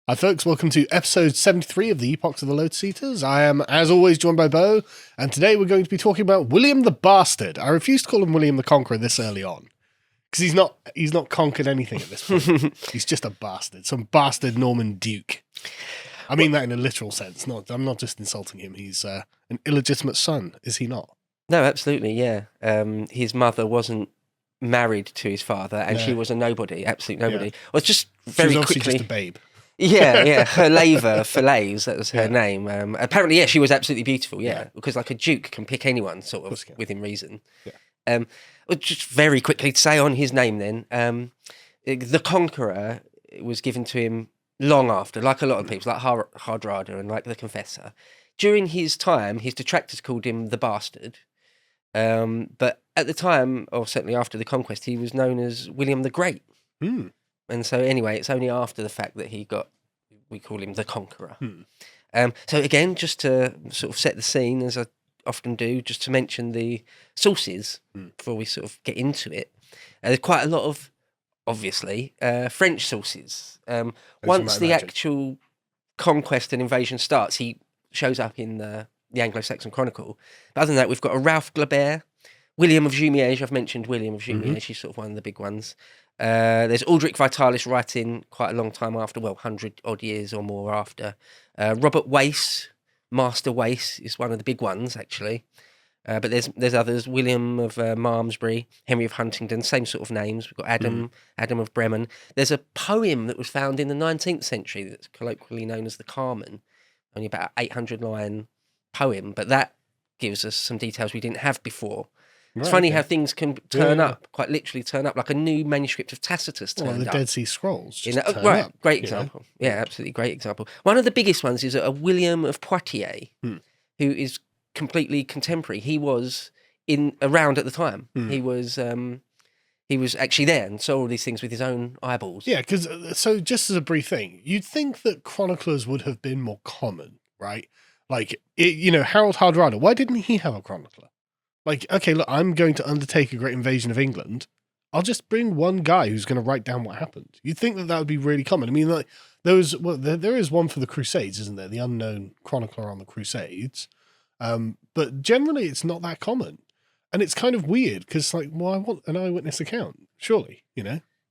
Hi folks, welcome to episode 73 of the Epochs of the Lotus Eaters. I am, as always, joined by Bo, and today we're going to be talking about William the Bastard. I refuse to call him William the Conqueror this early on, because he's not conquered anything at this point. He's just a bastard, some bastard Norman Duke. I mean that in a literal sense. I'm not just insulting him. He's an illegitimate son, is he not? No, absolutely, yeah. His mother wasn't married to his father, and she was a nobody, absolute nobody. Yeah. Well, just very she was obviously quickly, just a babe. yeah, Herleva, Falaise, that was her name. Apparently, yeah, she was absolutely beautiful, because like a duke can pick anyone, sort of, within reason. Yeah. Well, just very quickly to say on his name then, the Conqueror was given to him long after, like a lot of people, like Hardrada and like the Confessor. During his time, his detractors called him the Bastard. But at the time, or certainly after the conquest, he was known as William the Great. And so anyway, it's only after the fact that we call him the Conqueror. So again, just to sort of set the scene, as I often do, just to mention the sources before we sort of get into it. There's quite a lot of, obviously, French sources. Once the actual conquest and invasion starts, he shows up in the Anglo-Saxon Chronicle. But other than that, we've got a Ralph Glabert, William of Jumièges. I've mentioned William of Jumièges. He's sort of one of the big ones. There's Aldrich Vitalis writing quite a long time after, 100 odd years or more after. Robert Wace, Master Wace, is one of the big ones, actually. But there's others, William of Malmesbury, Henry of Huntingdon, same sort of names. We've got Adam of Bremen. There's a poem that was found in the 19th century that's colloquially known as the Carmen, only about 800-line poem, but that gives us some details we didn't have before. It's funny how things can turn up, quite literally turn up, like a new manuscript of Tacitus turned up. The Dead Sea Scrolls. Great example. Yeah, absolutely great example. One of the biggest ones is a William of Poitiers, who is completely contemporary. He was around at the time. He was actually there and saw all these things with his own eyeballs. Yeah, because so just as a brief thing, you'd think that chroniclers would have been more common, right? Like, Harold Hardrada, why didn't he have a chronicler? Like, okay, look, I'm going to undertake a great invasion of England. I'll just bring one guy who's going to write down what happened. You'd think that would be really common. I mean, like, there is one for the Crusades, isn't there? The unknown chronicler on the Crusades. But generally, it's not that common. And it's kind of weird because, like, well, I want an eyewitness account, surely,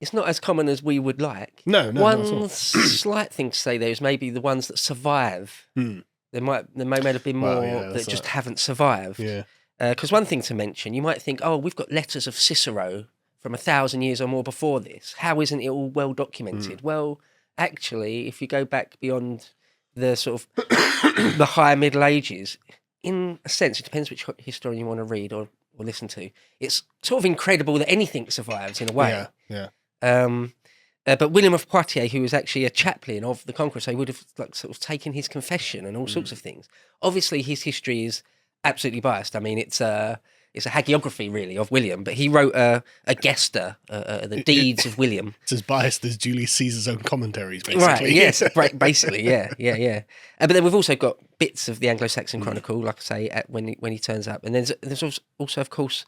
It's not as common as we would like. No. One slight thing to say there is maybe the ones that survive. There may have been more that just haven't survived. Yeah. Because one thing to mention, you might think, we've got letters of Cicero from 1,000 years or more before this. How isn't it all well documented? Well, actually, if you go back beyond the sort of the higher Middle Ages, in a sense, it depends which historian you want to read or listen to. It's sort of incredible that anything survives in a way. Yeah. But William of Poitiers, who was actually a chaplain of the Conqueror, so he would have sort of taken his confession and all sorts of things. Obviously, his history is absolutely biased. I mean, it's a hagiography, really, of William, but he wrote a Gesta, the deeds of William. It's as biased as Julius Caesar's own commentaries, basically. Right, yes, basically, yeah. But then we've also got bits of the Anglo-Saxon Chronicle, like I say, when he turns up. And there's also, of course,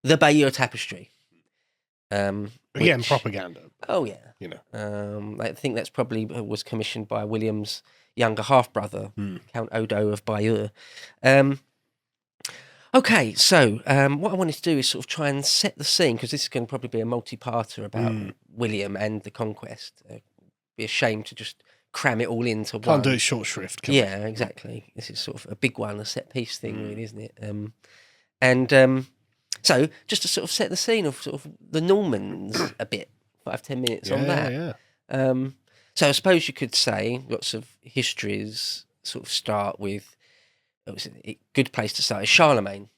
the Bayeux Tapestry. Again, propaganda. Oh, yeah. I think that's probably was commissioned by William's younger half-brother, Count Odo of Bayeux. Okay, so what I wanted to do is sort of try and set the scene, because this is going to probably be a multi-parter about William and the conquest. Be a shame to just cram it all into one. Can't do it short shrift, can we? Yeah, exactly. This is sort of a big one, a set-piece thing, really, isn't it? So just to sort of set the scene of sort of the Normans a bit, 5-10 minutes on that. Yeah. So I suppose you could say lots of histories sort of start with, a good place to start is Charlemagne.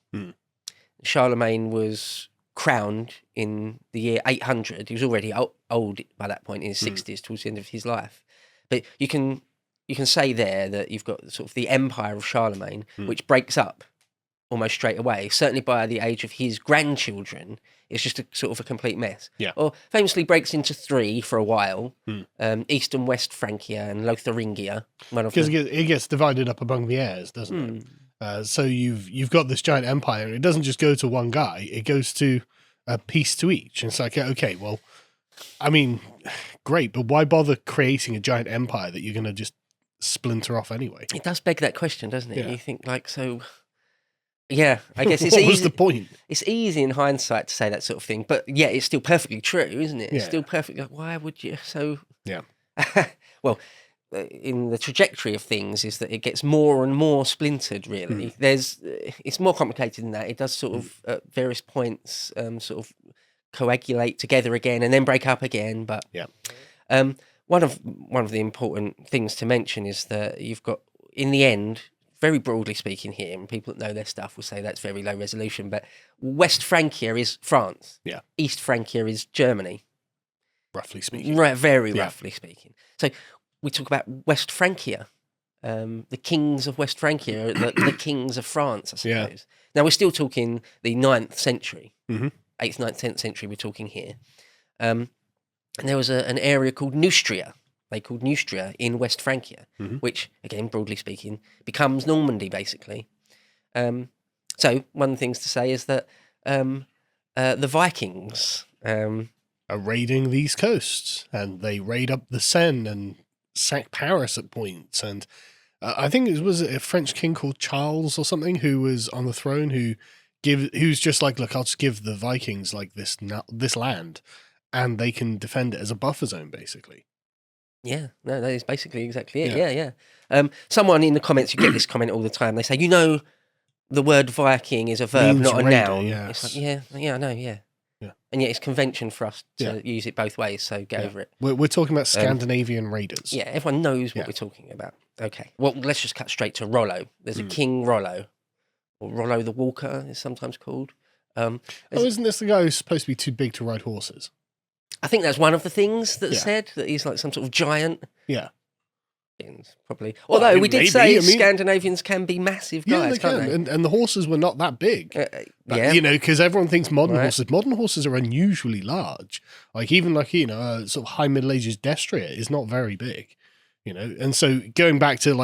Charlemagne was crowned in the year 800. He was already old by that point, in his 60s, towards the end of his life. But you can say there that you've got sort of the empire of Charlemagne, which breaks up almost straight away. Certainly by the age of his grandchildren, it's just a sort of a complete mess. Yeah. Or famously breaks into three for a while: East and West Francia and Lotharingia. Because it gets divided up among the heirs, doesn't it? So you've got this giant empire, and it doesn't just go to one guy; it goes to a piece to each. And it's like, okay, well, I mean, great, but why bother creating a giant empire that you're going to just splinter off anyway? It does beg that question, doesn't it? Yeah. You think like, so yeah, I guess it's what easy. was the point? It's easy in hindsight to say that sort of thing, but yeah, it's still perfectly true, isn't it? It's Yeah. still perfectly. Like, why would you? So Yeah. well, in the trajectory of things is that it gets more and more splintered. Really, it's more complicated than that. It does sort of at various points sort of coagulate together again and then break up again. But Yeah. one of the important things to mention is that you've got, in the end, very broadly speaking here, and people that know their stuff will say that's very low resolution, but West Francia is France. Yeah. East Francia is Germany. Roughly speaking. Right, very roughly speaking. So we talk about West Francia. The kings of West Francia, the kings of France, I suppose. Now, we're still talking the 9th century. 8th, 9th, 10th century we're talking here. And there was an area called Neustria. They called Neustria in West Francia, which, again, broadly speaking, becomes Normandy, basically. So one of the things to say is that the Vikings... are raiding these coasts, and they raid up the Seine and sack Paris at points. And I think it was a French king called Charles or something who was on the throne who's just like, look, I'll just give the Vikings like this land, and they can defend it as a buffer zone, basically. Yeah, no, that is basically exactly it. Yeah. Someone in the comments, you get this comment all the time. They say, the word Viking is a verb, Means not a raider, noun. yes. It's like, yeah, I know, yeah. And yet it's convention for us to use it both ways, so get over it. We're talking about Scandinavian Raiders. Yeah, everyone knows what we're talking about. Okay. Well, let's just cut straight to Rollo. There's a King Rollo, or Rollo the Walker is sometimes called. Isn't this the guy who's supposed to be too big to ride horses? I think that's one of the things that's said, that he's like some sort of giant. Yeah. Probably. Although we did maybe. say Scandinavians can be massive guys, yeah, they can't they? And the horses were not that big. Because everyone thinks modern horses are unusually large. Like even a sort of high Middle Ages destrier is not very big, And so going back to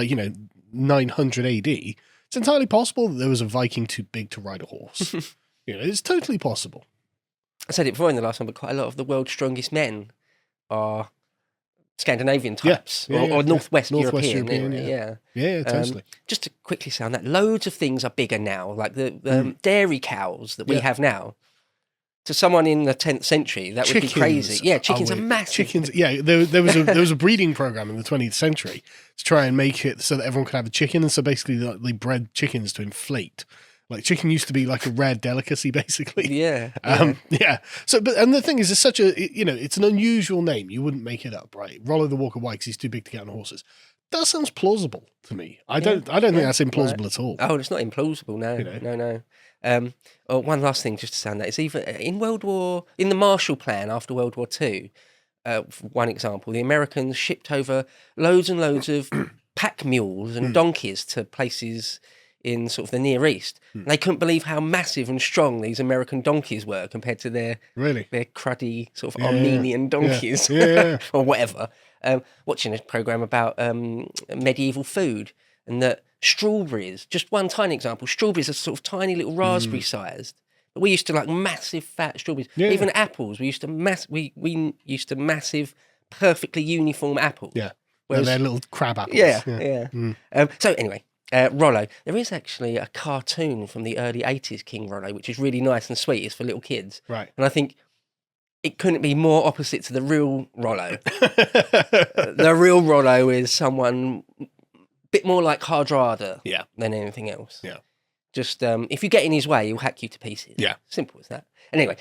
900 AD, it's entirely possible that there was a Viking too big to ride a horse. It's totally possible. I said it before in the last one, but quite a lot of the world's strongest men are Scandinavian types, or Northwest European. Anyway, yeah, totally. Just to quickly say on that, loads of things are bigger now. Like the dairy cows that we have now. To someone in the 10th century, that would be crazy. Yeah, chickens are massive. Chickens, there was a breeding program in the 20th century to try and make it so that everyone could have a chicken, and so basically they bred chickens to inflate. Like chicken used to be like a rare delicacy, basically. Yeah. So, and the thing is, it's such a, it's an unusual name. You wouldn't make it up, right? Rollo the Walker. Why? Because he's too big to get on horses. That sounds plausible to me. I don't think that's implausible at all. Oh, it's not implausible. No. One last thing, just to sound that, it's even in the Marshall Plan after World War II. For one example, the Americans shipped over loads and loads of pack mules and donkeys to places in sort of the Near East. And they couldn't believe how massive and strong these American donkeys were compared to their cruddy sort of Armenian donkeys or whatever. Watching a program about medieval food, and that strawberries, just one tiny example, strawberries are sort of tiny little raspberry sized. But we used to like massive fat strawberries. Even apples, we used to massive, perfectly uniform apples. Yeah. Whereas, they're little crab apples. Yeah. So anyway, Rollo. There is actually a cartoon from the early 80s, King Rollo, which is really nice and sweet. It's for little kids. Right. And I think it couldn't be more opposite to the real Rollo. The real Rollo is someone a bit more like Hardrada than anything else. Yeah. Just if you get in his way, he'll hack you to pieces. Yeah. Simple as that. Anyway,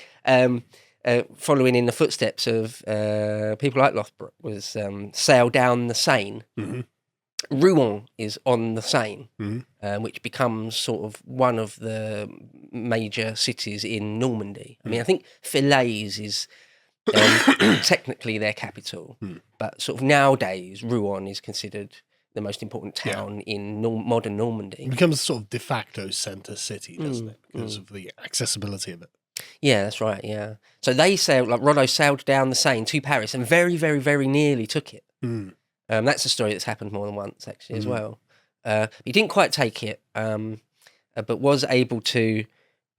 following in the footsteps of people like Lothbrok was sail down the Seine. Mm-hmm. Rouen is on the Seine, which becomes sort of one of the major cities in Normandy. I mean, I think Falaise is technically their capital, but sort of nowadays, Rouen is considered the most important town in modern Normandy. It becomes a sort of de facto centre city, doesn't it? Because of the accessibility of it. Yeah, that's right, yeah. So they sailed, like Rollo sailed down the Seine to Paris and very, very, very nearly took it. That's a story that's happened more than once, actually, as well. He didn't quite take it, but was able to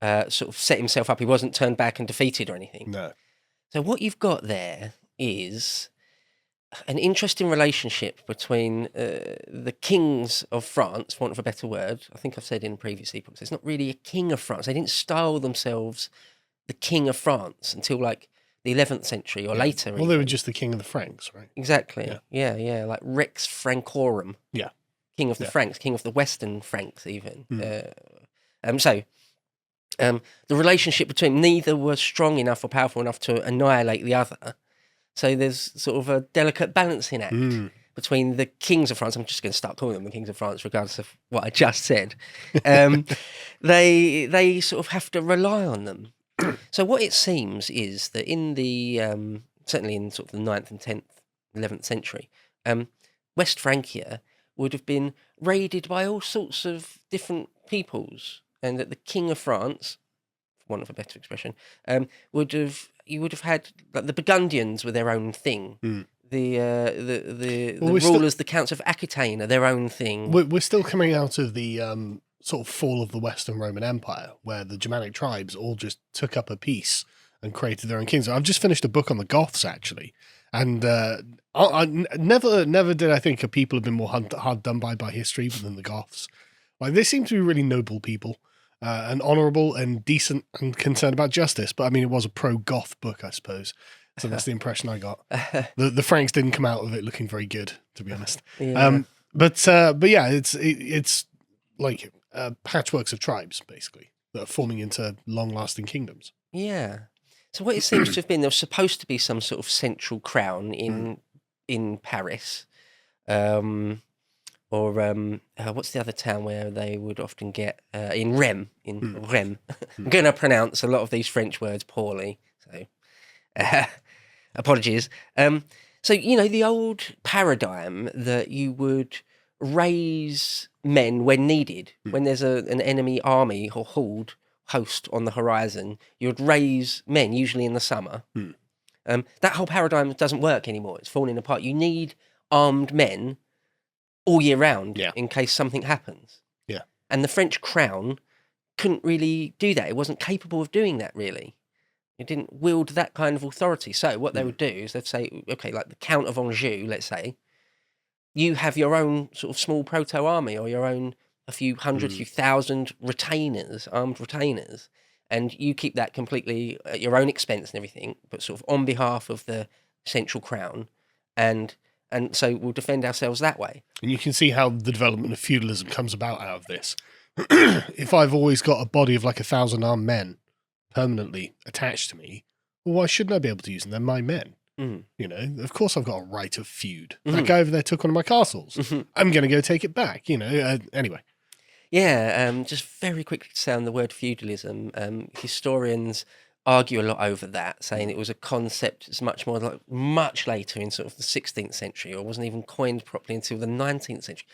sort of set himself up. He wasn't turned back and defeated or anything. No. So what you've got there is an interesting relationship between the kings of France, for want of a better word. I think I've said in previous epochs, it's not really a king of France. They didn't style themselves the king of France until like the 11th century or later. Well, they were just the king of the Franks, right? Exactly. Yeah. Like Rex Francorum. Yeah. King of the Franks, king of the Western Franks, even. The relationship between neither was strong enough or powerful enough to annihilate the other. So there's sort of a delicate balancing act between the kings of France. I'm just going to start calling them the kings of France, regardless of what I just said. They sort of have to rely on them. So what it seems is that in the certainly in sort of the 9th and 10th, 11th century, West Francia would have been raided by all sorts of different peoples, and that the king of France, for want of a better expression, you would have had like the Burgundians were their own thing. The rulers, the counts of Aquitaine, are their own thing. We're still coming out of the sort of fall of the Western Roman Empire, where the Germanic tribes all just took up a piece and created their own kings. I've just finished a book on the Goths, actually, and I never did I think a people have been more hard done by history than the Goths. Like, they seem to be really noble people. And honourable and decent and concerned about justice. But I mean, it was a pro-Goth book, I suppose. So that's the impression I got. The Franks didn't come out of it looking very good, to be honest. But yeah, it's like patchworks of tribes, basically, that are forming into long-lasting kingdoms. Yeah. So what it seems to have been, there was supposed to be some sort of central crown in Paris. Or what's the other town where they would often get in Rem? Rem. I'm going to pronounce a lot of these French words poorly, so apologies. So the old paradigm that you would raise men when needed, when there's an enemy army or host on the horizon, you would raise men, usually in the summer. That whole paradigm doesn't work anymore. It's falling apart. You need armed men all year round in case something happens. Yeah. And the French crown couldn't really do that. It wasn't capable of doing that, really. It didn't wield that kind of authority. So what they would do is they'd say, okay, like the Count of Anjou, let's say, you have your own sort of small proto-army or your own a few hundred, few thousand retainers, armed retainers, and you keep that completely at your own expense and everything, but sort of on behalf of the central crown, and so we'll defend ourselves that way. And you can see how the development of feudalism comes about out of this. If I've always got a body of like 1,000 armed men permanently attached to me, well, why shouldn't I be able to use them? They're my men. Of course I've got a right of feud. That guy over there took one of my castles. I'm going to go take it back, anyway. Yeah, just very quickly to say on the word feudalism, historians argue a lot over that, saying it was a concept that's much later in sort of the 16th century, or wasn't even coined properly until the 19th century.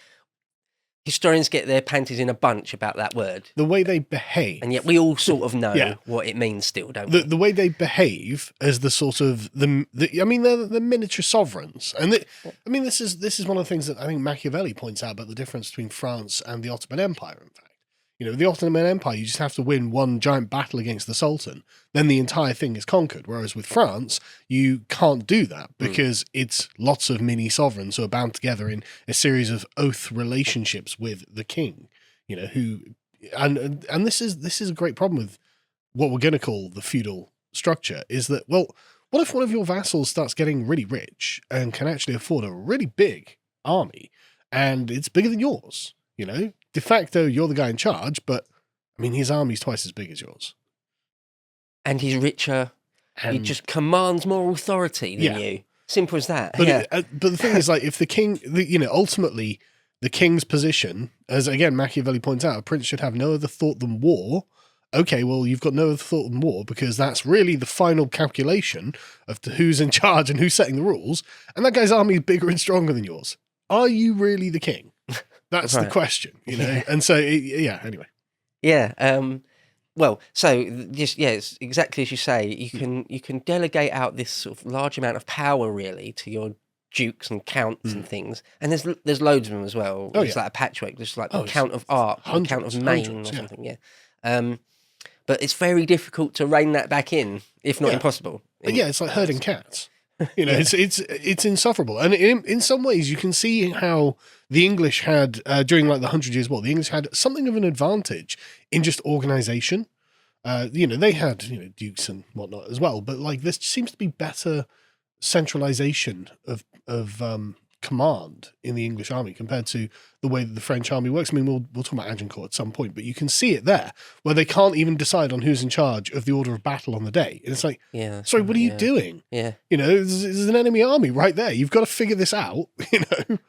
Historians get their panties in a bunch about that word. The way they behave. And yet we all sort of know what it means still, don't we? The way they behave as the sort of, they're the miniature sovereigns. And this is one of the things that I think Machiavelli points out about the difference between France and the Ottoman Empire, in fact. The Ottoman Empire, you just have to win one giant battle against the Sultan, then the entire thing is conquered. Whereas with France, you can't do that because it's lots of mini sovereigns who are bound together in a series of oath relationships with the king. And this is a great problem with what we're going to call the feudal structure. Is that, well, what if one of your vassals starts getting really rich and can actually afford a really big army, and it's bigger than yours? De facto, you're the guy in charge, but, his army's twice as big as yours. And he's richer. He just commands more authority than you. Simple as that. But, but the thing is, like, if the king, ultimately, the king's position, as, again, Machiavelli points out, a prince should have no other thought than war. Okay, well, you've got no other thought than war, because that's really the final calculation of who's in charge and who's setting the rules, and that guy's army is bigger and stronger than yours. Are you really the king? That's the question, And so, anyway. Yeah. Well, so it's exactly as you say. You can delegate out this sort of large amount of power, really, to your dukes and counts and things. And there's loads of them as well. It's like a patchwork. There's like the Count of Arc, the Count of Maine, or something. Yeah. but it's very difficult to rein that back in, if not impossible. It's like herding cats. It's insufferable, and in some ways you can see how the English had during like the 100 Years' War. The English had something of an advantage in just organization. They had dukes and whatnot as well, but like there seems to be better centralization of command in the English army compared to the way that the French army works. I mean, we'll talk about Agincourt at some point, but you can see it there where they can't even decide on who's in charge of the order of battle on the day. And it's like, sorry, what are you doing? Yeah. There's an enemy army right there. You've got to figure this out,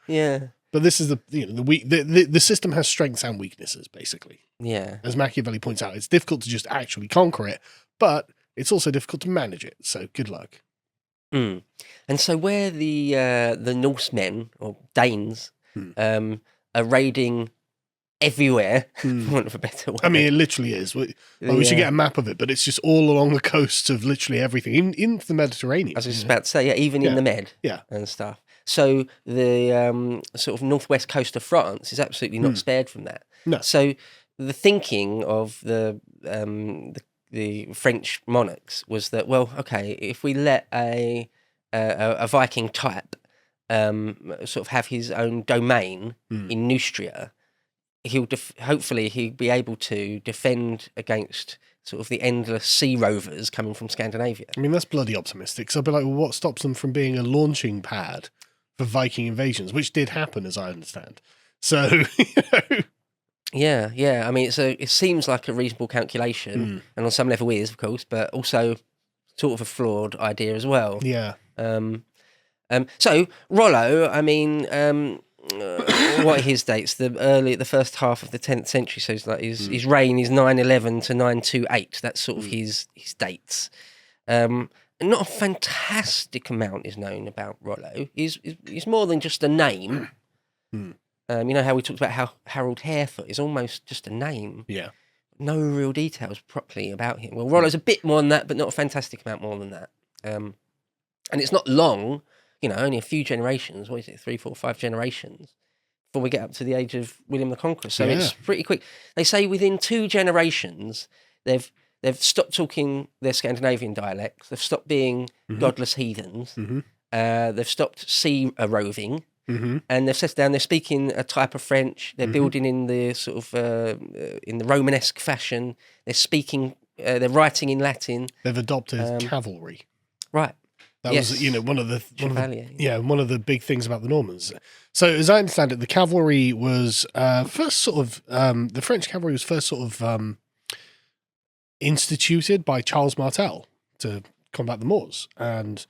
Yeah. But this is the system has strengths and weaknesses, basically. Yeah. As Machiavelli points out, it's difficult to just actually conquer it, but it's also difficult to manage it. So good luck. Mm. And so where the Norsemen or Danes are raiding everywhere, for want of a better word. I mean, it literally is. We should get a map of it, but it's just all along the coasts of literally everything, in the Mediterranean. I was just about to say, even in the Med and stuff. So the sort of northwest coast of France is absolutely not spared from that. No. So the thinking of the French monarchs was that, well, okay, if we let a Viking type sort of have his own domain in Neustria, hopefully he'll be able to defend against sort of the endless sea rovers coming from Scandinavia. I mean, that's bloody optimistic. So I'll be like, well, what stops them from being a launching pad for Viking invasions, which did happen, as I understand. So, Yeah. I mean, it seems like a reasonable calculation, and on some level is, of course, but also sort of a flawed idea as well. Yeah. So Rollo, I mean, what are his dates? The first half of the 10th century. So it's like his reign is 911 to 928. That's sort of his dates. Not a fantastic amount is known about Rollo. He's more than just a name. You know how we talked about how Harold Harefoot is almost just a name. Yeah. No real details properly about him. Well, Rollo's a bit more than that, but not a fantastic amount more than that. And it's not long, only a few generations. What is it, 3, 4, 5 generations before we get up to the age of William the Conqueror. So it's pretty quick. They say within 2 generations, they've stopped talking their Scandinavian dialects. They've stopped being godless heathens. They've stopped sea roving. And they've settled down. They're speaking a type of French. They're building in the sort of in the Romanesque fashion. They're speaking. They're writing in Latin. They've adopted cavalry. Right. That was one of the big things about the Normans. So as I understand it, the cavalry was first sort of the French cavalry was first sort of instituted by Charles Martel to combat the Moors, and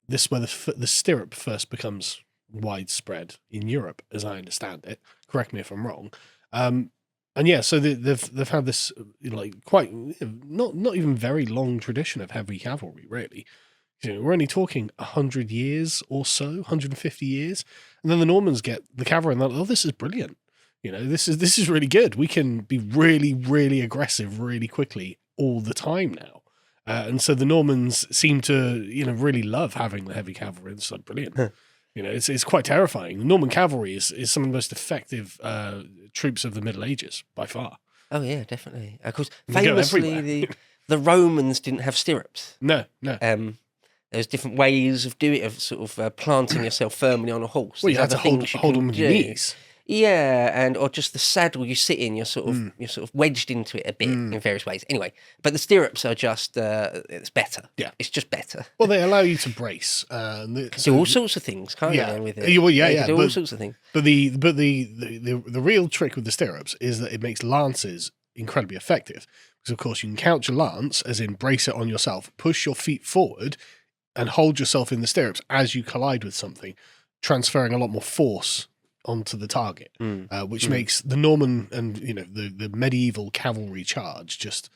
this is where the stirrup first becomes widespread in Europe, as I understand it. Correct me if I'm wrong. So they've had this quite not even very long tradition of heavy cavalry, really. We're only talking 100 years or so, 150 years, and then the Normans get the cavalry, and they're like, "Oh, this is brilliant! This is really good. We can be really, really aggressive, really quickly all the time now." And so the Normans seem to really love having the heavy cavalry. It's like brilliant. It's quite terrifying. The Norman cavalry is some of the most effective troops of the Middle Ages by far. Oh yeah, definitely. Of course, famously the Romans didn't have stirrups. No. There's different ways of doing it, of sort of planting yourself firmly on a horse. Well, you have to hold them with your knees. Yeah, or just the saddle you sit in, you're sort of wedged into it a bit in various ways. Anyway, but the stirrups are just it's better. Yeah, it's just better. Well, they allow you to brace. Do all sorts of things, can't you? With it, do all sorts of things. But the real trick with the stirrups is that it makes lances incredibly effective, because of course you can couch a lance, as in brace it on yourself, push your feet forward, and hold yourself in the stirrups as you collide with something, transferring a lot more force onto the target, which makes the Norman and the medieval cavalry charge just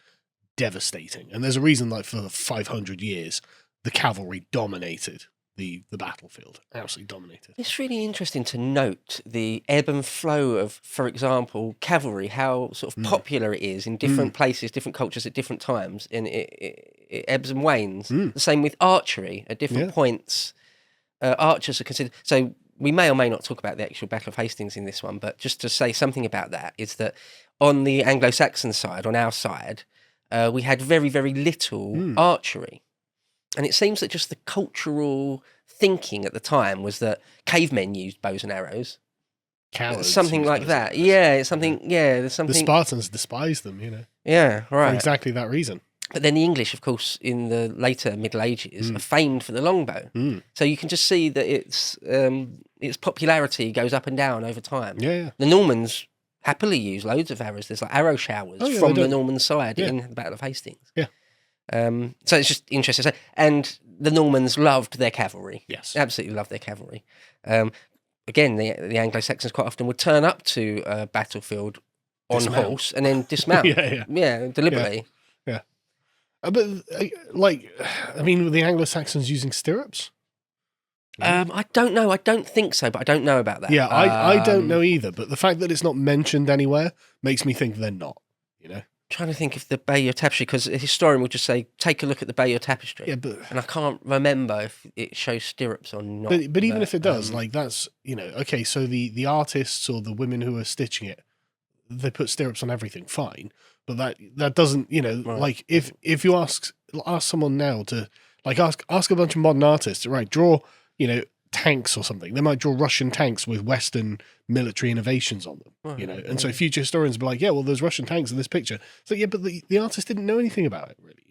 devastating. And there's a reason, like, for 500 years, the cavalry dominated the battlefield, absolutely dominated. It's really interesting to note the ebb and flow of, for example, cavalry, how sort of popular it is in different places, different cultures at different times, and it ebbs and wanes. The same with archery. At different points, archers are considered... So we may or may not talk about the actual Battle of Hastings in this one, but just to say something about that is that on the Anglo-Saxon side, on our side, we had very, very little archery. And it seems that just the cultural thinking at the time was that cavemen used bows and arrows. Cowards, something like that. Yeah, it's something. Yeah, there's something. The Spartans despised them, Yeah, right. for exactly that reason. But then the English, of course, in the later Middle Ages, are famed for the longbow. So you can just see that its popularity goes up and down over time. Yeah. The Normans happily use loads of arrows. There's like arrow showers from the Norman side in the Battle of Hastings. Yeah. So it's just interesting. And the Normans loved their cavalry. Yes. Absolutely loved their cavalry. Again, the Anglo-Saxons quite often would turn up to a battlefield on horse and then dismount. Yeah, deliberately. Yeah. But, were the Anglo-Saxons using stirrups? I don't know. I don't think so, but I don't know about that. Yeah, I don't know either. But the fact that it's not mentioned anywhere makes me think they're not, Trying to think of the Bayeux Tapestry, because a historian would just say, take a look at the Bayeux Tapestry. Yeah, but... And I can't remember if it shows stirrups or not. But even if it does, that's, okay, so the artists or the women who are stitching it, they put stirrups on everything, fine. But that doesn't, right. If you ask someone now to, ask a bunch of modern artists, right, draw, tanks or something. They might draw Russian tanks with Western military innovations on them, And so future historians will be like, yeah, well, there's Russian tanks in this picture. So yeah, but the artist didn't know anything about it, really,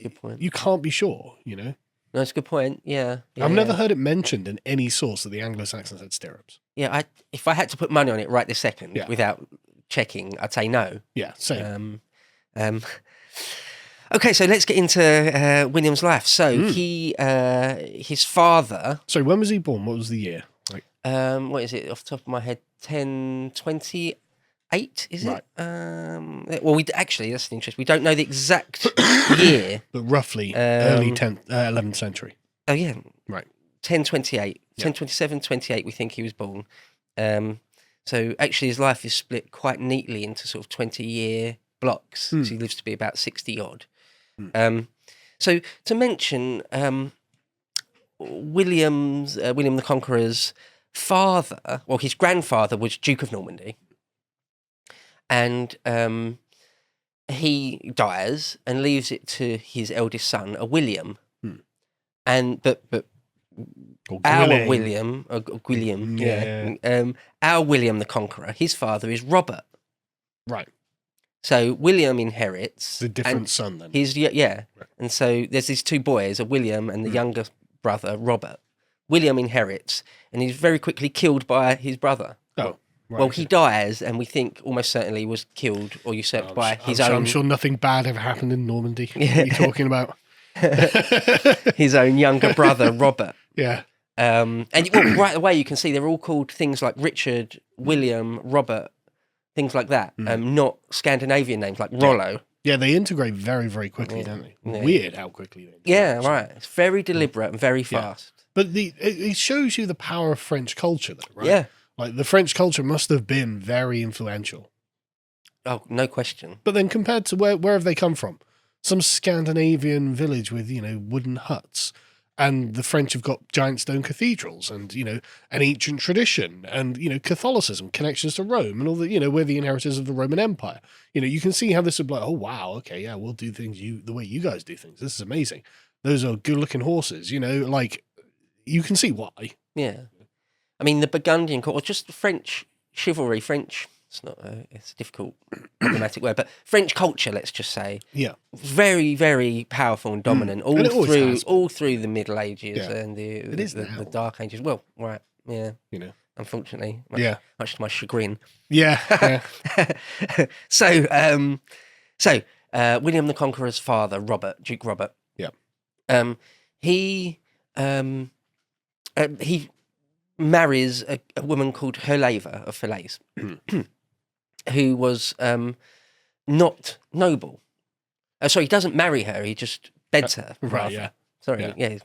good point. You can't be sure, No, that's a good point. Yeah. I've never heard it mentioned in any source that the Anglo-Saxons had stirrups. Yeah, if I had to put money on it right this second without checking, I'd say no. Yeah, same. Okay, so let's get into William's life. So his father... Sorry, when was he born? What was the year? What is it, off the top of my head? 1028, is it? Well, actually, that's an interest. We don't know the exact year. But roughly early 11th century. Oh, yeah. Right. 1028. 1027, 28, we think he was born. So actually his life is split quite neatly into sort of 20-year blocks. So he lives to be about 60-odd. So to mention, William the Conqueror's father, well, his grandfather was Duke of Normandy, and he dies and leaves it to his eldest son, a William, and but our William, our William the Conqueror, his father is Robert, right. So William inherits. The different son then. Right. And so there's these two boys, a William and the younger brother, Robert. William inherits, and he's very quickly killed by his brother. Oh, right. Well, he dies, and we think almost certainly was killed or usurped by his own... I'm sure nothing bad ever happened in Normandy. What are you talking about? His own younger brother, Robert. Yeah. And right away you can see they're all called things like Richard, William, Robert, things like that, not Scandinavian names like Rollo. Yeah, they integrate very, very quickly, don't they? Yeah. Weird how quickly they integrate. Yeah, right. It's very deliberate and very fast. But it shows you the power of French culture, though, right? Yeah. Like, the French culture must have been very influential. Oh, no question. But then compared to where have they come from? Some Scandinavian village with, wooden huts. And the French have got giant stone cathedrals and, an ancient tradition and, Catholicism, connections to Rome and all the, we're the inheritors of the Roman Empire. You can see how this would be like, oh, wow, okay, yeah, we'll do things the way you guys do things. This is amazing. Those are good-looking horses, you can see why. Yeah. I mean, the Burgundian court, or just French chivalry, it's not it's a difficult problematic word, but French culture, let's just say, very, very powerful and dominant all through the Middle Ages and the Dark Ages. Well, right, yeah, unfortunately, much to my chagrin. Yeah. So William the Conqueror's father, Duke Robert. Yeah. He marries a woman called Herleva of Falaise, who was not noble. Sorry, he doesn't marry her, he just beds her. Right, yeah. Sorry, yeah.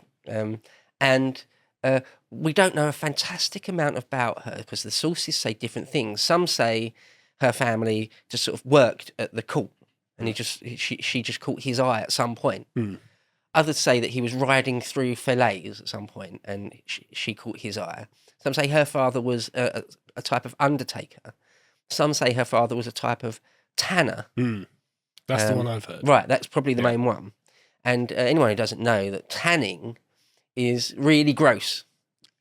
And we don't know a fantastic amount about her because the sources say different things. Some say her family just sort of worked at the court and she just caught his eye at some point. Others say that he was riding through Falaise at some point and she caught his eye. Some say her father was a type of undertaker. Some say her father was a type of tanner. That's the one I've heard. Right, that's probably the main one. And anyone who doesn't know that tanning is really gross.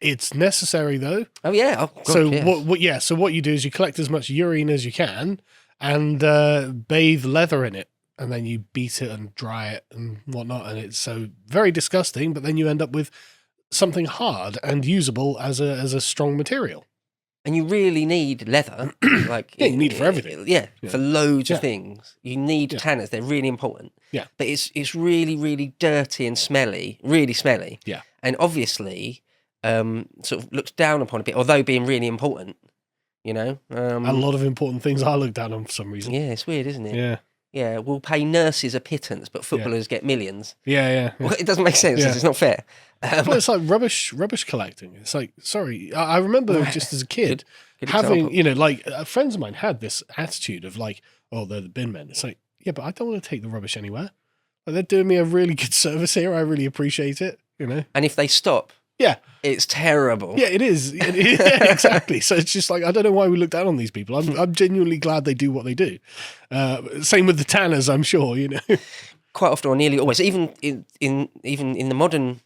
It's necessary though. Oh yeah. Oh, God, so yes. So what you do is you collect as much urine as you can and bathe leather in it, and then you beat it and dry it and whatnot. And it's so very disgusting. But then you end up with something hard and usable as a strong material. And you really need leather. Like you need for everything. Yeah, for loads of things. You need tanners. They're really important. Yeah. But it's really, really dirty and smelly. Really smelly. Yeah. And obviously, sort of looked down upon a bit, although being really important. You know, a lot of important things are looked down on for some reason. Yeah, it's weird, isn't it? Yeah. Yeah, we'll pay nurses a pittance, but footballers get millions. Yeah. Well, it doesn't make sense. Yeah. It's not fair. Well, it's like rubbish collecting. It's like, sorry, I remember just as a kid having, example. like friends of mine had this attitude of like, oh, they're the bin men. It's like, yeah, but I don't want to take the rubbish anywhere. Like, they're doing me a really good service here. I really appreciate it. And if they stop, it's terrible. Yeah, it is. Yeah, exactly. So it's just like, I don't know why we look down on these people. I'm genuinely glad they do what they do. Same with the tanners, I'm sure. Quite often, or nearly always, even in the modern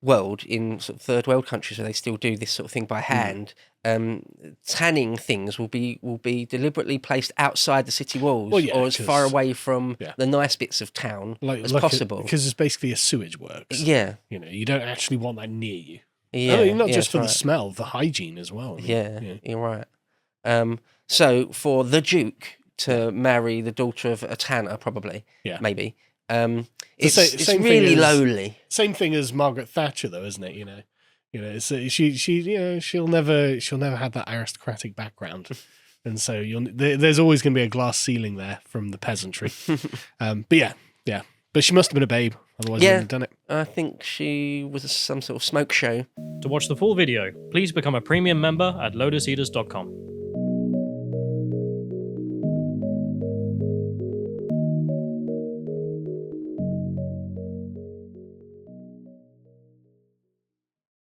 world, in sort of third world countries where they still do this sort of thing by hand, tanning things will be deliberately placed outside the city walls, or as far away from the nice bits of town as possible, because it's basically a sewage works. Yeah, you don't actually want that near you. Yeah, not just for the smell, the hygiene as well. You're right. So for the Duke to marry the daughter of a tanner, probably, maybe. It's really lowly. Same thing as Margaret Thatcher, though, isn't it? It's she'll never have that aristocratic background, and so there's always going to be a glass ceiling there from the peasantry. But she must have been a babe, otherwise she wouldn't have done it. I think she was some sort of smoke show. To watch the full video, please become a premium member at lotuseaters.com.